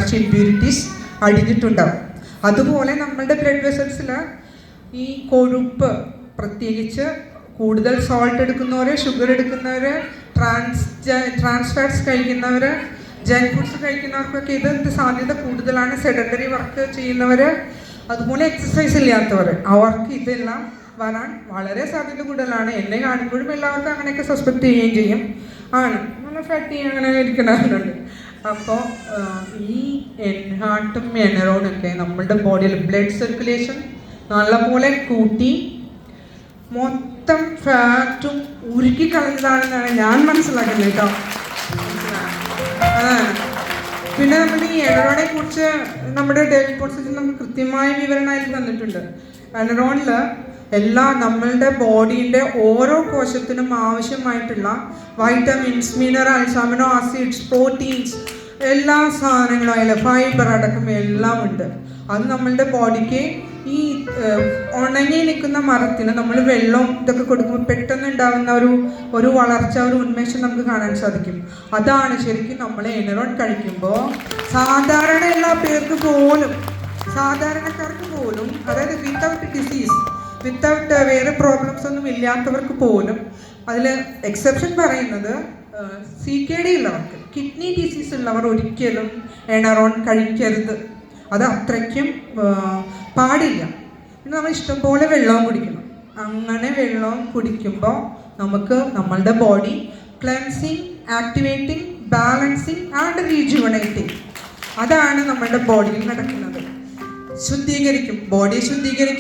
Energy impurities അടിഞ്ഞിട്ടുണ്ടാവും. അതുപോലെ നമ്മളുടെ blood വെസൽസിൽ ഈ കൊഴുപ്പ്, പ്രത്യേകിച്ച് കൂടുതൽ സോൾട്ട് എടുക്കുന്നവർ, ഷുഗർ എടുക്കുന്നവർ, ട്രാൻസ് ഫാറ്റ്സ് കഴിക്കുന്നവർ, ജങ്ക് ഫുഡ്സ് കഴിക്കുന്നവർക്കൊക്കെ ഇത് സാധ്യത കൂടുതലാണ്. സെഡൻറ്ററി വർക്ക് ചെയ്യുന്നവർ, അതുപോലെ എക്സസൈസ് ഇല്ലാത്തവർ, അവർക്ക് ഇതെല്ലാം വരാൻ വളരെ സാധ്യത കൂടുതലാണ്. എന്നെ കാണുമ്പോഴും എല്ലാവർക്കും അങ്ങനെയൊക്കെ സസ്പെക്ട് ചെയ്യുകയും ചെയ്യും. ആണ് നല്ല ഫാറ്റി അങ്ങനെ ഇരിക്കുന്നവരുണ്ട്. അപ്പോൾ ഈ ഹാർട്ടും എനറോണൊക്കെ നമ്മളുടെ ബോഡിയിൽ ബ്ലഡ് സർക്കുലേഷൻ നല്ലപോലെ കൂട്ടി മൊത്തം ഫാറ്റും ഉരുക്കി കളഞ്ഞതാണെന്നാണ് ഞാൻ മനസ്സിലാക്കുന്നത് കേട്ടോ. അതാണ്. പിന്നെ നമ്മുടെ ഈ എനറോണെ കുറിച്ച് നമ്മുടെ ഡേവിഡ് പോൾസൺ നമുക്ക് കൃത്യമായ വിവരണമായിട്ട് തന്നിട്ടുണ്ട്. എനറോണിൽ നമ്മളുടെ ബോഡീൻ്റെ ഓരോ കോശത്തിനും ആവശ്യമായിട്ടുള്ള vitamins, minerals, amino acids, proteins, എല്ലാ സാധനങ്ങളും അതിൽ ഫൈബർ അടക്കം എല്ലാം ഉണ്ട്. അത് നമ്മളുടെ ബോഡിക്ക് ഈ ഉണങ്ങി നിൽക്കുന്ന മരത്തിന് നമ്മൾ വെള്ളം ഇതൊക്കെ കൊടുക്കുമ്പോൾ പെട്ടെന്ന് ഉണ്ടാകുന്ന ഒരു വളർച്ച, ഒരു ഉന്മേഷം നമുക്ക് കാണാൻ സാധിക്കും. അതാണ് ശരിക്കും നമ്മൾ എനറോൺ കഴിക്കുമ്പോൾ സാധാരണ എല്ലാ പേർക്ക് പോലും, സാധാരണക്കാർക്ക് പോലും, അതായത് വിത്തൗട്ട് ഡിസീസ്, വിത്തൗട്ട് വേറെ പ്രോബ്ലംസ് ഒന്നും ഇല്ലാത്തവർക്ക് പോലും, അതിൽ എക്സെപ്ഷൻ പറയുന്നത് CKD ഉള്ളവർക്ക്, കിഡ്നി ഡിസീസ് ഉള്ളവർ ഒരിക്കലും എനറോൺ കഴിക്കരുത്. അത് അത്രയ്ക്കും പാടില്ല. പിന്നെ നമ്മൾ ഇഷ്ടംപോലെ വെള്ളവും കുടിക്കണം. അങ്ങനെ വെള്ളം കുടിക്കുമ്പോൾ നമുക്ക് നമ്മളുടെ body cleansing, activating, balancing and rejuvenating, അതാണ് നമ്മളുടെ ബോഡിയിൽ നടക്കുന്നത്. ശുദ്ധീകരിക്കും, ബോഡിയെ ശുദ്ധീകരിക്കും.